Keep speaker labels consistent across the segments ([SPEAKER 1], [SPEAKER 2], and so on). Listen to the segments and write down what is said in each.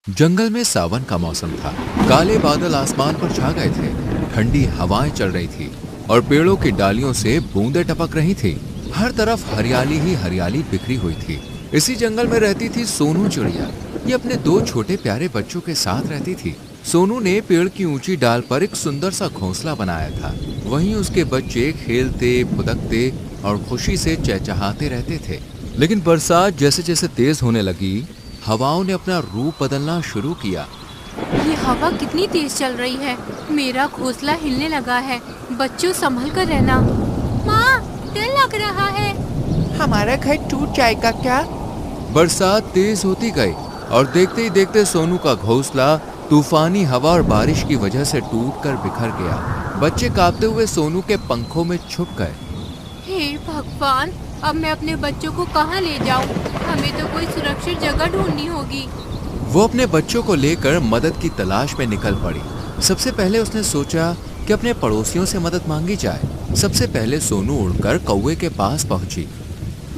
[SPEAKER 1] जंगल में सावन का मौसम था। काले बादल आसमान पर छा गए थे। ठंडी हवाएं चल रही थी और पेड़ों की डालियों से बूंदें टपक रही थी। हर तरफ हरियाली ही हरियाली बिखरी हुई थी। इसी जंगल में रहती थी सोनू चिड़िया। ये अपने दो छोटे प्यारे बच्चों के साथ रहती थी। सोनू ने पेड़ की ऊंची डाल पर एक सुंदर सा घोंसला बनाया था। वहीं उसके बच्चे खेलते फुदकते और खुशी से चहचहाते रहते थे। लेकिन बरसात जैसे जैसे तेज होने लगी, हवाओं ने अपना रूप बदलना शुरू किया।
[SPEAKER 2] ये हवा कितनी तेज चल रही है। मेरा घोंसला हिलने लगा है। बच्चों संभल कर रहना। माँ, डर लग रहा है।
[SPEAKER 3] हमारा घर टूट जाएगा क्या?
[SPEAKER 1] बरसात तेज होती गई और देखते ही देखते सोनू का घोंसला तूफानी हवा और बारिश की वजह से टूटकर बिखर गया। बच्चे कांपते हुए सोनू के पंखों में छुप गए।
[SPEAKER 2] हे भगवान, अब मैं अपने बच्चों को कहाँ ले जाऊँ? हमें तो कोई सुरक्षित जगह ढूंढनी होगी।
[SPEAKER 1] वो अपने बच्चों को लेकर मदद की तलाश में निकल पड़ी। सबसे पहले उसने सोचा कि अपने पड़ोसियों से मदद मांगी जाए। सबसे पहले सोनू उड़कर कौवे के पास पहुंची।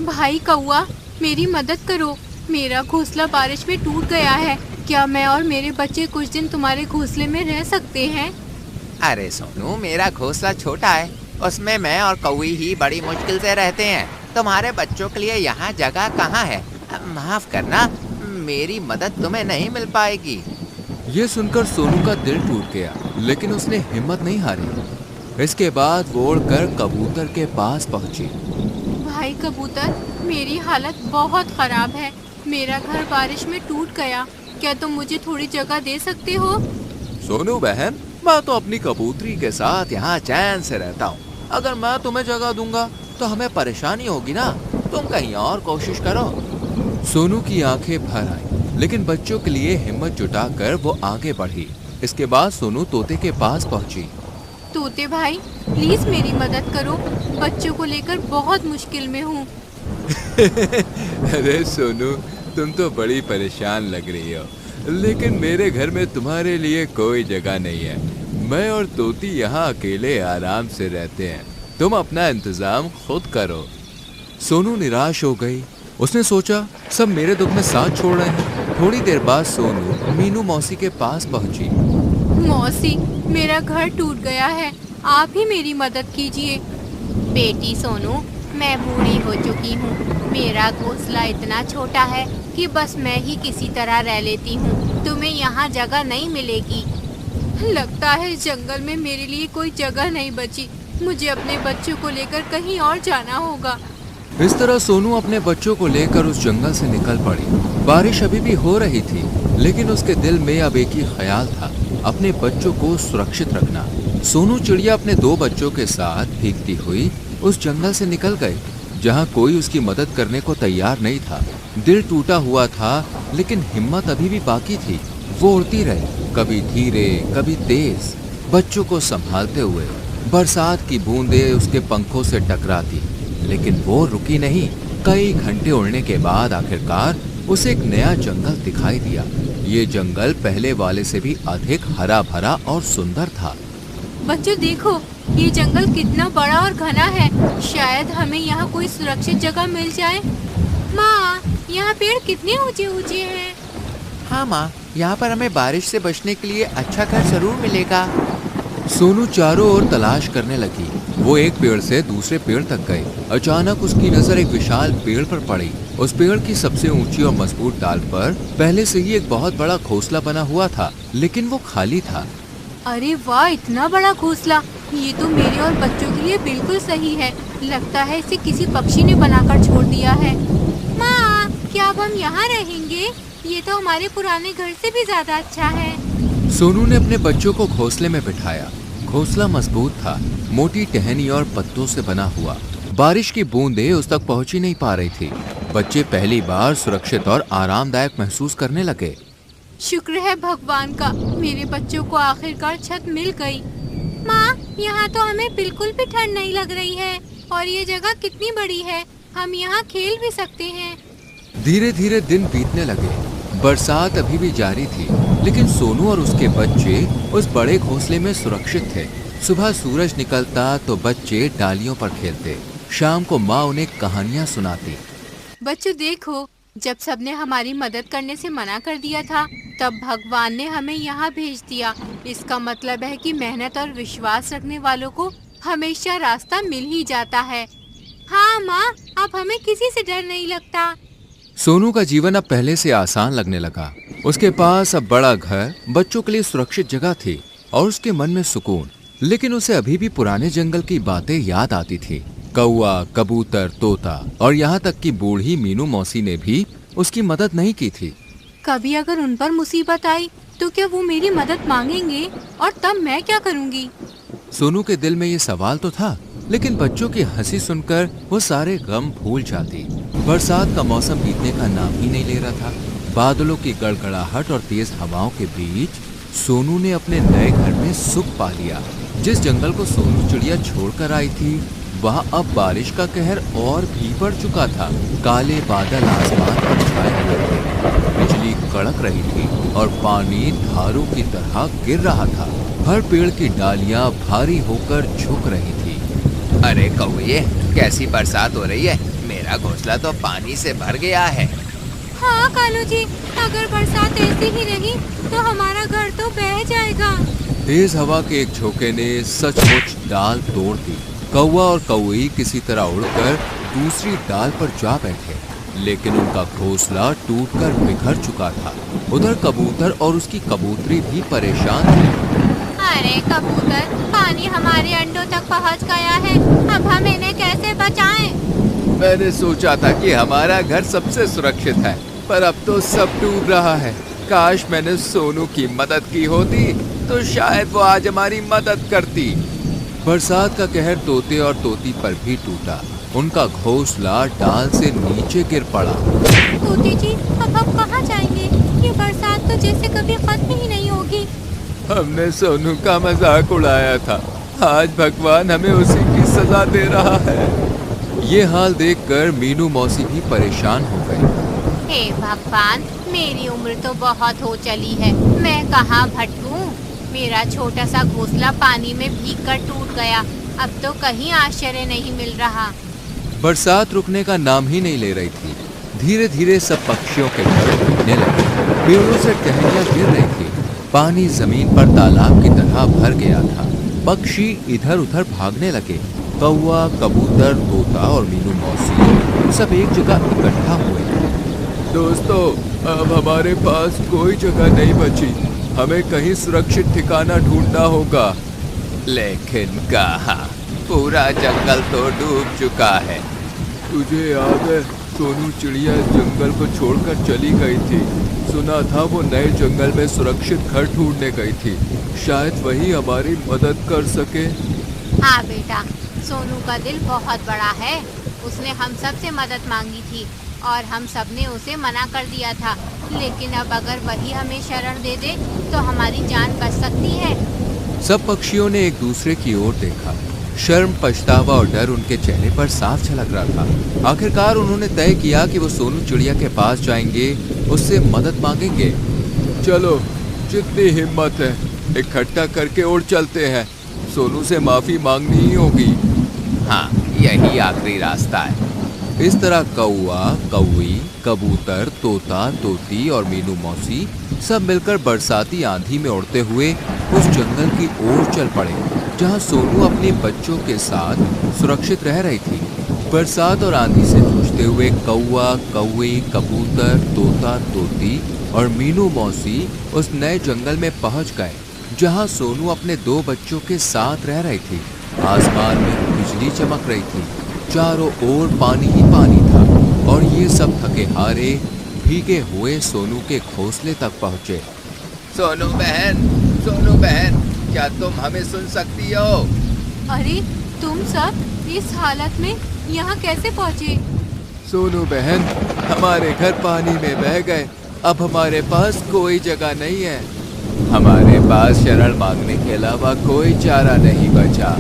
[SPEAKER 2] भाई कौवा, मेरी मदद करो। मेरा घोंसला बारिश में टूट गया है। क्या मैं और मेरे बच्चे कुछ दिन तुम्हारे घोंसले में रह सकते हैं?
[SPEAKER 3] अरे सोनू, मेरा घोंसला छोटा है। उसमें मैं और कौवी ही बड़ी मुश्किल से रहते हैं। तुम्हारे बच्चों के लिए यहाँ जगह कहाँ है? माफ करना, मेरी मदद तुम्हें नहीं मिल पाएगी।
[SPEAKER 1] ये सुनकर सोनू का दिल टूट गया, लेकिन उसने हिम्मत नहीं हारी। इसके बाद वो उड़कर कबूतर के पास पहुंची।
[SPEAKER 2] भाई कबूतर, मेरी हालत बहुत खराब है। मेरा घर बारिश में टूट गया। क्या तुम मुझे थोड़ी जगह दे सकते हो?
[SPEAKER 1] सोनू बहन, मैं तो अपनी कबूतरी के साथ यहाँ चैन से रहता हूँ। अगर मैं तुम्हें जगह दूंगा तो हमें परेशानी होगी ना। तुम कहीं और कोशिश करो। सोनू की आंखें भर आई, लेकिन बच्चों के लिए हिम्मत जुटाकर वो आगे बढ़ी। इसके बाद सोनू तोते के पास पहुंची।
[SPEAKER 2] तोते भाई, प्लीज मेरी मदद करो। बच्चों को लेकर बहुत मुश्किल में हूँ।
[SPEAKER 1] अरे सोनू, तुम तो बड़ी परेशान लग रही हो, लेकिन मेरे घर में तुम्हारे लिए कोई जगह नहीं है। मैं और तोती यहाँ अकेले आराम से रहते हैं। तुम अपना इंतजाम खुद करो। सोनू निराश हो गई। उसने सोचा सब मेरे दुख में साथ छोड़ रहे हैं। थोड़ी देर बाद सोनू मीनू मौसी के पास पहुंची।
[SPEAKER 2] मौसी, मेरा घर टूट गया है। आप ही मेरी मदद कीजिए। बेटी सोनू, मैं बूढ़ी हो चुकी हूँ। मेरा घोंसला इतना छोटा है कि बस मैं ही किसी तरह रह लेती हूँ। तुम्हें यहाँ जगह नहीं मिलेगी। लगता है इस जंगल में मेरे लिए कोई जगह नहीं बची। मुझे अपने बच्चों को लेकर कहीं और जाना होगा।
[SPEAKER 1] इस तरह सोनू अपने बच्चों को लेकर उस जंगल से निकल पड़ी। बारिश अभी भी हो रही थी, लेकिन उसके दिल में अब एक ही ख्याल था, अपने बच्चों को सुरक्षित रखना। सोनू चिड़िया अपने दो बच्चों के साथ भीगती हुई उस जंगल से निकल गई, जहाँ कोई उसकी मदद करने को तैयार नहीं था। दिल टूटा हुआ था, लेकिन हिम्मत अभी भी बाकी थी। वो उड़ती रही, कभी धीरे कभी तेज, बच्चों को संभालते हुए। बरसात की बूंदें उसके पंखों से टकराती, लेकिन वो रुकी नहीं। कई घंटे उड़ने के बाद आखिरकार उसे एक नया जंगल दिखाई दिया। ये जंगल पहले वाले से भी अधिक हरा भरा और सुंदर था।
[SPEAKER 2] बच्चों देखो, ये जंगल कितना बड़ा और घना है। शायद हमें यहाँ कोई सुरक्षित जगह मिल जाए। माँ, यहाँ पेड़ कितने ऊंचे ऊंचे हैं।
[SPEAKER 3] हाँ माँ, यहाँ पर हमें बारिश से बचने के लिए अच्छा घर जरूर मिलेगा।
[SPEAKER 1] सोनू चारों ओर तलाश करने लगी। वो एक पेड़ से दूसरे पेड़ तक गई। अचानक उसकी नजर एक विशाल पेड़ पर पड़ी। उस पेड़ की सबसे ऊंची और मजबूत डाल पर पहले से ही एक बहुत बड़ा घोंसला बना हुआ था, लेकिन वो खाली था।
[SPEAKER 2] अरे वाह, इतना बड़ा घोंसला! ये तो मेरे और बच्चों के लिए बिल्कुल सही है। लगता है इसे किसी पक्षी ने बनाकर छोड़ दिया है। माँ, क्या अब हम यहाँ रहेंगे? ये तो हमारे पुराने घर से भी ज्यादा अच्छा है।
[SPEAKER 1] सोनू ने अपने बच्चों को घोंसले में बिठाया। घोंसला मजबूत था, मोटी टहनी और पत्तों से बना हुआ। बारिश की बूंदें उस तक पहुंच ही नहीं पा रही थी। बच्चे पहली बार सुरक्षित और आरामदायक महसूस करने लगे।
[SPEAKER 2] शुक्र है भगवान का, मेरे बच्चों को आखिरकार छत मिल गई। माँ, यहाँ तो हमें बिल्कुल भी ठंड नहीं लग रही है। और ये जगह कितनी बड़ी है, हम यहाँ खेल भी सकते हैं।
[SPEAKER 1] धीरे धीरे दिन बीतने लगे। बरसात अभी भी जारी थी, लेकिन सोनू और उसके बच्चे उस बड़े घोंसले में सुरक्षित थे। सुबह सूरज निकलता तो बच्चे डालियों पर खेलते। शाम को माँ उन्हें कहानियाँ सुनाती।
[SPEAKER 2] बच्चों देखो, जब सबने हमारी मदद करने से मना कर दिया था, तब भगवान ने हमें यहाँ भेज दिया। इसका मतलब है कि मेहनत और विश्वास रखने वालों को हमेशा रास्ता मिल ही जाता है। हाँ माँ, अब हमें किसी से डर नहीं लगता।
[SPEAKER 1] सोनू का जीवन अब पहले से आसान लगने लगा। उसके पास अब बड़ा घर, बच्चों के लिए सुरक्षित जगह थी और उसके मन में सुकून। लेकिन उसे अभी भी पुराने जंगल की बातें याद आती थी। कौआ, कबूतर, तोता और यहाँ तक कि बूढ़ी मीनू मौसी ने भी उसकी मदद नहीं की थी।
[SPEAKER 2] कभी अगर उन पर मुसीबत आई तो क्या वो मेरी मदद मांगेंगे, और तब मैं क्या करूँगी?
[SPEAKER 1] सोनू के दिल में ये सवाल तो था, लेकिन बच्चों की हंसी सुनकर वो सारे गम भूल जाती। बरसात का मौसम बीतने का नाम ही नहीं ले रहा था। बादलों की गड़गड़ाहट और तेज हवाओं के बीच सोनू ने अपने नए घर में सुख पा लिया। जिस जंगल को सोनू चिड़िया छोड़कर आई थी, वहाँ अब बारिश का कहर और भी बढ़ चुका था। काले बादल आसमान पर छाए हुए थे, बिजली कड़क रही थी और पानी धारों की तरह गिर रहा था। हर पेड़ की डालियां भारी होकर झुक रही थी।
[SPEAKER 3] अरे कौए, कैसी बरसात हो रही है। मेरा घोंसला तो पानी से भर गया है।
[SPEAKER 2] हाँ कालू जी, अगर बरसात ऐसी ही रही तो हमारा घर तो बह जाएगा।
[SPEAKER 1] तेज हवा के एक झोंके ने सचमुच डाल तोड़ दी। कौवा और कौई किसी तरह उड़कर दूसरी डाल पर जा बैठे, लेकिन उनका घोंसला टूटकर बिखर चुका था। उधर कबूतर और उसकी कबूतरी भी परेशान थे।
[SPEAKER 2] अरे कबूतर, पानी हमारे अंडों तक पहुंच गया है, अब हम इन्हें कैसे बचाएं?
[SPEAKER 1] मैंने सोचा था कि हमारा घर सबसे सुरक्षित है, पर अब तो सब डूब रहा है। काश मैंने सोनू की मदद की होती तो शायद वो आज हमारी मदद करती। बरसात का कहर तोते और तोती पर भी टूटा। उनका घोंसला डाल से नीचे गिर पड़ा।
[SPEAKER 2] तोते जी, अब हम कहाँ जाएंगे? ये बरसात तो जैसे कभी खत्म ही नहीं होगी।
[SPEAKER 1] हमने सोनू का मजाक उड़ाया था, आज भगवान हमें उसी की सजा दे रहा है। ये हाल देखकर मीनू मौसी भी परेशान हो गई।
[SPEAKER 2] हे भगवान, मेरी उम्र तो बहुत हो चली है, मैं कहाँ भटकूं? मेरा छोटा सा घोंसला पानी में भीगकर टूट गया, अब तो कहीं आश्रय नहीं मिल रहा।
[SPEAKER 1] बरसात रुकने का नाम ही नहीं ले रही थी। धीरे धीरे सब पक्षियों के घर डूबने लगे। पेड़ों से टहनियां गिर रही थी। पानी जमीन पर तालाब की तरह भर गया था। पक्षी इधर उधर भागने लगे। कौवा, कबूतर, तोता और मीनू मौसी सब एक जगह इकट्ठा हुए। दोस्तों, अब हमारे पास कोई जगह नहीं बची। हमें कहीं सुरक्षित ठिकाना ढूंढना होगा।
[SPEAKER 3] लेकिन कहाँ? पूरा जंगल तो डूब चुका है।
[SPEAKER 1] तुझे याद है, सोनू चिड़िया इस जंगल को छोड़कर चली गई थी। सुना था वो नए जंगल में सुरक्षित घर ढूंढने गई थी। शायद वही हमारी मदद कर सके।
[SPEAKER 2] हाँ बेटा, सोनू का दिल बहुत बड़ा है। उसने हम सब से मदद मांगी थी और हम सब ने उसे मना कर दिया था। लेकिन अब अगर वही हमें शरण दे दे तो हमारी जान बच सकती है।
[SPEAKER 1] सब पक्षियों ने एक दूसरे की ओर देखा। शर्म, पछतावा और डर उनके चेहरे पर साफ झलक रहा था। आखिरकार उन्होंने तय किया कि वो सोनू चिड़िया के पास जाएंगे, उससे मदद मांगेंगे। चलो, जितनी हिम्मत है इकट्ठा करके उड़ चलते हैं। सोनू से माफी मांगनी ही होगी।
[SPEAKER 3] हाँ, यही आखिरी रास्ता है।
[SPEAKER 1] इस तरह कौआ, कौई, कबूतर, तोता, तोती और मीनू मौसी सब मिलकर बरसाती आंधी में उड़ते हुए उस जंगल की ओर चल पड़े, जहां सोनू अपने बच्चों के साथ सुरक्षित रह रही थी। बरसात और आंधी से जूझते हुए कौआ, कौई, कबूतर, तोता, तोती और मीनू मौसी उस नए जंगल में पहुंच गए, जहां सोनू अपने 2 बच्चों के साथ रह रही थी। आसमान में बिजली चमक रही थी। चारों ओर पानी ही पानी था और ये सब थके हारे भीगे हुए सोनू के घोंसले तक पहुंचे।
[SPEAKER 3] सोनू बहन, क्या तुम हमें सुन सकती हो?
[SPEAKER 2] अरे तुम सब इस हालत में यहाँ कैसे पहुँचे?
[SPEAKER 1] सोनू बहन, हमारे घर पानी में बह गए। अब हमारे पास कोई जगह नहीं है। हमारे पास शरण मांगने के अलावा कोई चारा नहीं बचा।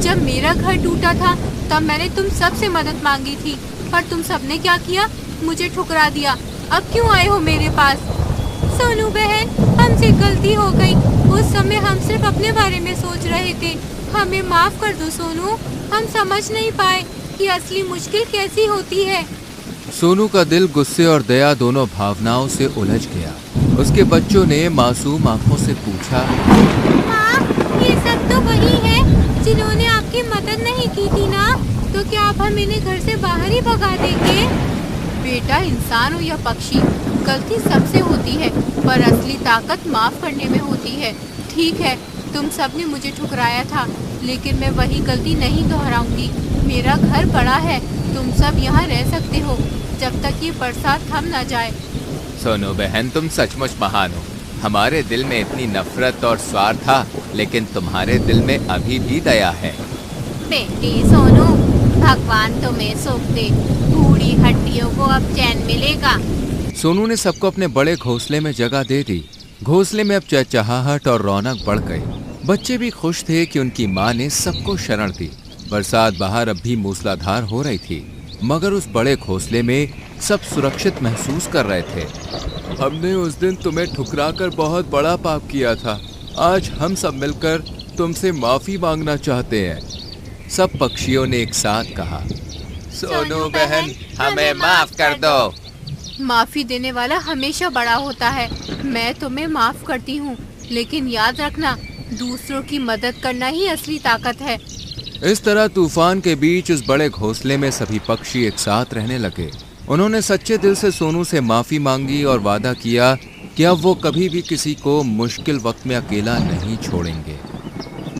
[SPEAKER 2] जब मेरा घर टूटा था तब मैंने तुम सब से मदद मांगी थी, पर तुम सबने क्या किया? मुझे ठुकरा दिया। अब क्यों आए हो मेरे पास? सोनू बहन, हमसे गलती हो गई। उस समय हम सिर्फ अपने बारे में सोच रहे थे। हमें माफ कर दो सोनू। हम समझ नहीं पाए कि असली मुश्किल कैसी होती है।
[SPEAKER 1] सोनू का दिल गुस्से और दया दोनों भावनाओं से उलझ गया। उसके बच्चों ने मासूम आंखों से पूछा,
[SPEAKER 2] माँ, ये सब तो वही है जिन्होंने आपकी मदद नहीं की थी ना, तो क्या आप हमें इन्हें घर से बाहर ही भगा देंगे? बेटा, इंसान हो या पक्षी, गलती सबसे होती है, पर असली ताकत माफ करने में होती है। ठीक है, तुम सबने मुझे ठुकराया था, लेकिन मैं वही गलती नहीं दोहराऊंगी। मेरा घर बड़ा है, तुम सब यहाँ रह सकते हो जब तक ये बरसात थम न जाए।
[SPEAKER 3] सोनू बहन, तुम सचमुच महान हो। हमारे दिल में इतनी नफरत और स्वार्थ था, लेकिन तुम्हारे दिल में अभी भी दया है।
[SPEAKER 2] बेटी सोनू, भगवान तुम्हें सुख दे, बूढ़ी हड्डियों को अब चैन मिलेगा।
[SPEAKER 1] सोनू ने सबको अपने बड़े घोंसले में जगह दे दी। घोंसले में अब चहचहाहट और रौनक बढ़ गई। बच्चे भी खुश थे कि उनकी माँ ने सबको शरण दी। बरसात बाहर अब भी मूसलाधार हो रही थी, मगर उस बड़े घोंसले में सब सुरक्षित महसूस कर रहे थे। हमने उस दिन तुम्हें ठुकराकर बहुत बड़ा पाप किया था। आज हम सब मिलकर तुमसे माफी मांगना चाहते हैं, सब पक्षियों ने एक साथ कहा।
[SPEAKER 3] सोनू बहन, हमें माफ कर दो।
[SPEAKER 2] माफी देने वाला हमेशा बड़ा होता है। मैं तुम्हें माफ करती हूँ, लेकिन याद रखना, दूसरों की मदद करना ही असली ताकत है।
[SPEAKER 1] इस तरह तूफान के बीच उस बड़े घोंसले में सभी पक्षी एक साथ रहने लगे। उन्होंने सच्चे दिल से सोनू से माफी मांगी और वादा किया कि अब वो कभी भी किसी को मुश्किल वक्त में अकेला नहीं छोड़ेंगे।